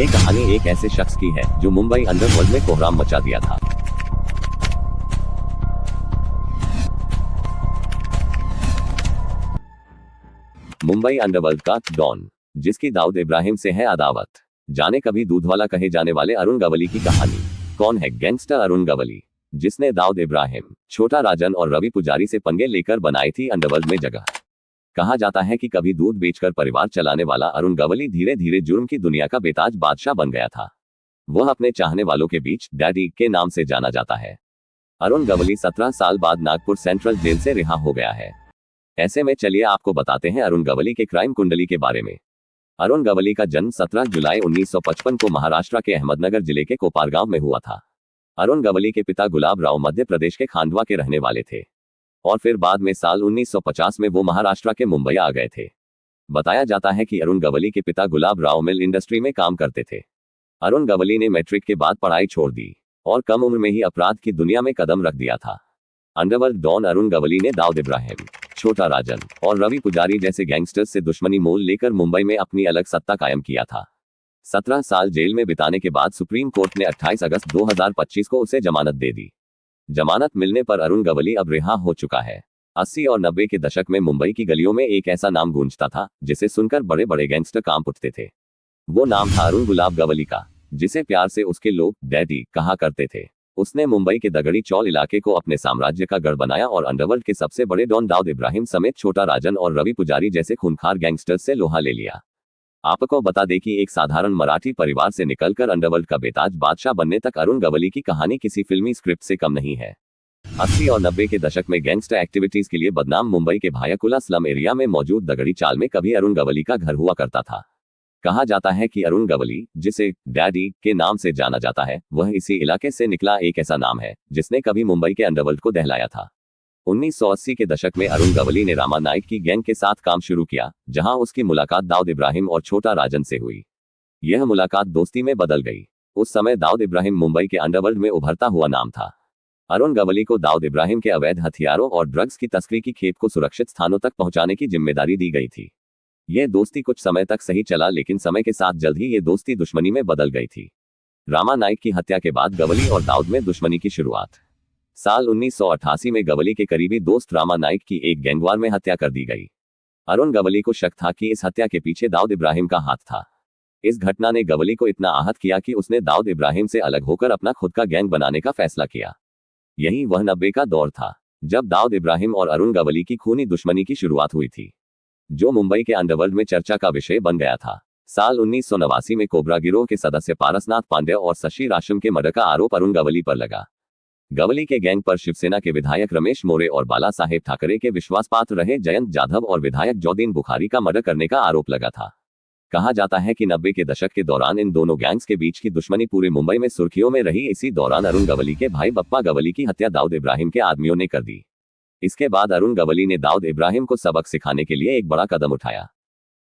ये कहानी एक ऐसे शख्स की है जो मुंबई अंडरवर्ल्ड में कोहराम मचा दिया था। मुंबई अंडरवर्ल्ड का डॉन, जिसकी दाऊद इब्राहिम से है अदावत। जाने कभी दूध वाला कहे जाने वाले अरुण गवली की कहानी। कौन है गैंगस्टर अरुण गवली, जिसने दाऊद इब्राहिम, छोटा राजन और रवि पुजारी से पंगे लेकर बनाई थी अंडरवर्ल्ड में जगह। कहा जाता है कि कभी दूध बेचकर परिवार चलाने वाला अरुण गवली धीरे धीरे जुर्म की दुनिया का बेताज बादशाह बन गया था। वह अपने चाहने वालों के बीच डैडी के नाम से जाना जाता है। अरुण गवली 17 साल बाद नागपुर सेंट्रल जेल से रिहा हो गया है। ऐसे में चलिए आपको बताते हैं अरुण गवली के क्राइम कुंडली के बारे में। अरुण गवली का जन्म 17 जुलाई 1955 को महाराष्ट्र के अहमदनगर जिले के कोपारगांव में हुआ था। अरुण गवली के पिता गुलाब राव मध्य प्रदेश के खांडवा के रहने वाले थे और फिर बाद में साल 1950 में वो महाराष्ट्र के मुंबई आ गए थे। बताया जाता है कि अरुण गवली के पिता गुलाब राव मिल इंडस्ट्री में काम करते थे। अरुण गवली ने मैट्रिक के बाद पढ़ाई छोड़ दी और कम उम्र में ही अपराध की दुनिया में कदम रख दिया था। अंडरवर्ल्ड डॉन अरुण गवली ने दाऊद इब्राहिम, छोटा राजन और रवि पुजारी जैसे गैंगस्टर्स से दुश्मनी मोल लेकर मुंबई में अपनी अलग सत्ता कायम किया था। 17 साल जेल में बिताने के बाद सुप्रीम कोर्ट ने 28 अगस्त 2025 को उसे जमानत दे दी। जमानत मिलने पर अरुण गवली अब रिहा हो चुका है। 80 और 90 के दशक में मुंबई की गलियों में एक ऐसा नाम गूंजता था जिसे सुनकर बड़े बड़े गैंगस्टर कांप उठते थे। वो नाम था अरुण गुलाब गवली का, जिसे प्यार से उसके लोग डैडी कहा करते थे। उसने मुंबई के दगड़ी चौल इलाके को अपने साम्राज्य का गढ़ बनाया और अंडरवर्ल्ड के सबसे बड़े डॉन दाऊद इब्राहिम समेत छोटा राजन और रवि पुजारी जैसे खूंखार गैंगस्टर्स से लोहा ले लिया। आपको बता दें कि एक साधारण मराठी परिवार से निकलकर अंडरवर्ल्ड का बेताज बादशाह बनने तक अरुण गवली की कहानी किसी फिल्मी स्क्रिप्ट से कम नहीं है। 80 और 90 के दशक में गैंगस्टर एक्टिविटीज के लिए बदनाम मुंबई के भायाकुला स्लम एरिया में मौजूद दगड़ी चाल में कभी अरुण गवली का घर हुआ करता था। कहा जाता है कि अरुण गवली, जिसे डैडी के नाम से जाना जाता है, वह इसी इलाके से निकला एक ऐसा नाम है जिसने कभी मुंबई के अंडरवर्ल्ड को दहलाया था। 1980 के दशक में अरुण गवली ने रामा नाइक की गैंग के साथ काम शुरू किया, जहां उसकी मुलाकात दाऊद इब्राहिम और छोटा राजन से हुई। यह मुलाकात दोस्ती में बदल गई। उस समय दाऊद इब्राहिम मुंबई के अंडरवर्ल्ड में उभरता हुआ नाम था। अरुण गवली को दाऊद इब्राहिम के अवैध हथियारों और ड्रग्स की तस्करी की खेप को सुरक्षित स्थानों तक पहुंचाने की जिम्मेदारी दी गई थी। यह दोस्ती कुछ समय तक सही चला, लेकिन समय के साथ जल्द ही ये दोस्ती दुश्मनी में बदल गई थी। रामा नाइक की हत्या के बाद गवली और दाऊद में दुश्मनी की शुरुआत। साल 1988 में गवली के करीबी दोस्त रामा नाइक की एक गैंगवार में हत्या कर दी गई। अरुण गवली को शक था कि इस हत्या के पीछे दाऊद इब्राहिम का हाथ था। इस घटना ने गवली को इतना आहत किया कि उसने दाऊद इब्राहिम से अलग होकर अपना खुद का गैंग बनाने का फैसला किया। यही वह 90 का दौर था जब दाऊद इब्राहिम और अरुण गवली की खूनी दुश्मनी की शुरुआत हुई थी, जो मुंबई के अंडरवर्ल्ड में चर्चा का विषय बन गया था। साल 1989 में कोबरा गिरोह के सदस्य पारसनाथ पांडे और शशि राशम के मर्डर का आरोप अरुण गवली पर लगा। गवली के गैंग पर शिवसेना के विधायक रमेश मोरे और बाला साहेब ठाकरे के विश्वासपात्र रहे जयंत जाधव और विधायक जौदीन बुखारी का मर्डर करने का आरोप लगा था। कहा जाता है कि 90 के दशक के दौरान इन दोनों गैंग्स के बीच की दुश्मनी पूरे मुंबई में सुर्खियों में रही। इसी दौरान अरुण गवली के भाई बप्पा गवली की हत्या दाऊद इब्राहिम के आदमियों ने कर दी। इसके बाद अरुण गवली ने दाऊद इब्राहिम को सबक सिखाने के लिए एक बड़ा कदम उठाया।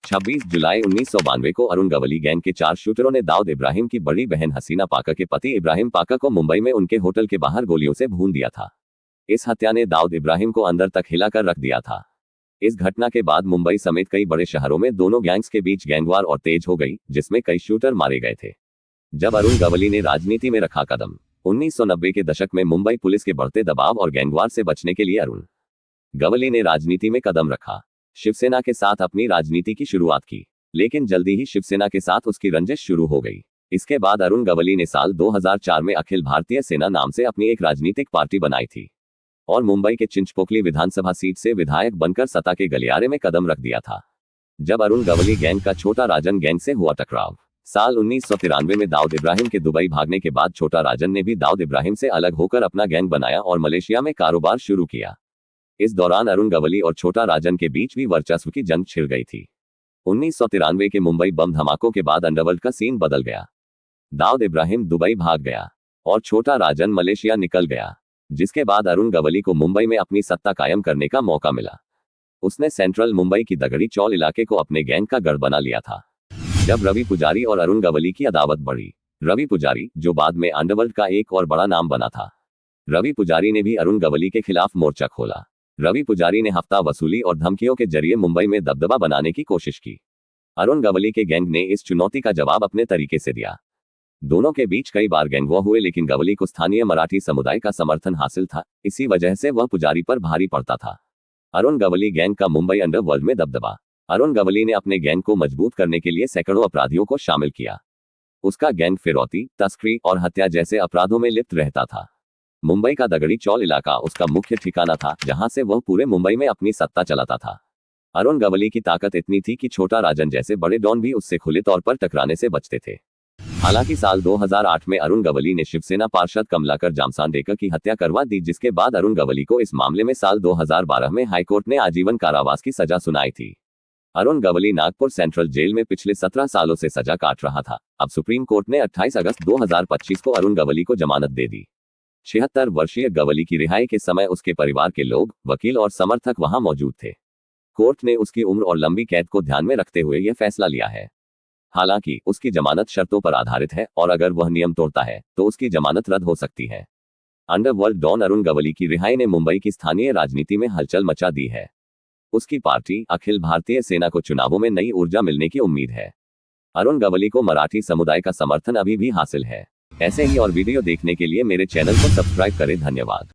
26 जुलाई 1992 को अरुण गवली गैंग के 4 शूटरों ने दाऊद इब्राहिम की बड़ी बहन हसीना पाका के पति इब्राहिम पाका को मुंबई में उनके होटल के बाहर गोलियों से भून दिया था। इस हत्या ने दाऊद इब्राहिम को अंदर तक हिलाकर रख दिया था। इस घटना के बाद मुंबई समेत कई बड़े शहरों में दोनों गैंग्स के बीच गैंगवार और तेज हो गई, जिसमें कई शूटर मारे गए थे। जब अरुण गवली ने राजनीति में रखा कदम। 1990 के दशक में मुंबई पुलिस के बढ़ते दबाव और गैंगवार से बचने के लिए अरुण गवली ने राजनीति में कदम रखा। शिवसेना के साथ अपनी राजनीति की शुरुआत की, लेकिन जल्दी ही शिवसेना के साथ उसकी रंजिश शुरू हो गई। इसके बाद अरुण गवली ने साल 2004 में अखिल भारतीय सेना नाम से अपनी एक राजनीतिक पार्टी बनाई थी और मुंबई के चिंचपोकली विधानसभा सीट से विधायक बनकर सत्ता के गलियारे में कदम रख दिया था। जब अरुण गवली गैंग का छोटा राजन गैंग से हुआ टकराव साल 1993 में दाऊद इब्राहिम के दुबई भागने के बाद छोटा राजन ने भी दाऊद इब्राहिम से अलग होकर अपना गैंग बनाया और मलेशिया में कारोबार शुरू किया। इस दौरान अरुण गवली और छोटा राजन के बीच भी वर्चस्व की जंग छिड़ गई थी। 1993 के मुंबई बम धमाकों के बाद अंडरवर्ल्ड का सीन बदल गया। दाऊद इब्राहिम दुबई भाग गया और छोटा राजन मलेशिया निकल गया, जिसके बाद अरुण गवली को मुंबई में अपनी सत्ता कायम करने का मौका मिला। उसने सेंट्रल मुंबई की दगड़ी चौल इलाके को अपने गैंग का गढ़ बना लिया था। जब रवि पुजारी और अरुण गवली की अदावत बढ़ी, रवि पुजारी, जो बाद में अंडरवर्ल्ड का एक और बड़ा नाम बना था, रवि पुजारी ने भी अरुण गवली के खिलाफ मोर्चा खोला। रवि पुजारी ने हफ्ता वसूली और धमकियों के जरिए मुंबई में दबदबा बनाने की कोशिश की। अरुण गवली के गैंग ने इस चुनौती का जवाब अपने तरीके से दिया। दोनों के बीच कई बार गैंग वॉर हुए, लेकिन गवली को स्थानीय मराठी समुदाय का समर्थन हासिल था, इसी वजह से वह पुजारी पर भारी पड़ता था। अरुण गवली गैंग का मुंबई अंडरवर्ल्ड में दबदबा। अरुण गवली ने अपने गैंग को मजबूत करने के लिए सैकड़ों अपराधियों को शामिल किया। उसका गैंग फिरौती, तस्करी और हत्या जैसे अपराधों में लिप्त रहता था। मुंबई का दगड़ी चौल इलाका उसका मुख्य ठिकाना था, जहां से वह पूरे मुंबई में अपनी सत्ता चलाता था। अरुण गवली की ताकत इतनी थी कि छोटा राजन जैसे बड़े डॉन भी उससे खुले तौर पर टकराने से बचते थे। हालांकि साल 2008 में अरुण गवली ने शिवसेना पार्षद कमलाकर जामसांडेकर की हत्या करवा दी, जिसके बाद अरुण गवली को इस मामले में साल 2012 में हाईकोर्ट ने आजीवन कारावास की सजा सुनाई थी। अरुण गवली नागपुर सेंट्रल जेल में पिछले 17 सालों से सजा काट रहा था। अब सुप्रीम कोर्ट ने 28 अगस्त 2025 को अरुण गवली को जमानत दे दी। 76 वर्षीय गवली की रिहाई के समय उसके परिवार के लोग, वकील और समर्थक वहां मौजूद थे। कोर्ट ने उसकी उम्र और लंबी कैद को ध्यान में रखते हुए यह फैसला लिया है। हालांकि उसकी जमानत शर्तों पर आधारित है और अगर वह नियम तोड़ता है तो उसकी जमानत रद्द हो सकती है। अंडरवर्ल्ड डॉन अरुण गवली की रिहाई ने मुंबई की स्थानीय राजनीति में हलचल मचा दी है। उसकी पार्टी अखिल भारतीय सेना को चुनावों में नई ऊर्जा मिलने की उम्मीद है। अरुण गवली को मराठी समुदाय का समर्थन अभी भी हासिल है। ऐसे ही और वीडियो देखने के लिए मेरे चैनल को सब्सक्राइब करें। धन्यवाद।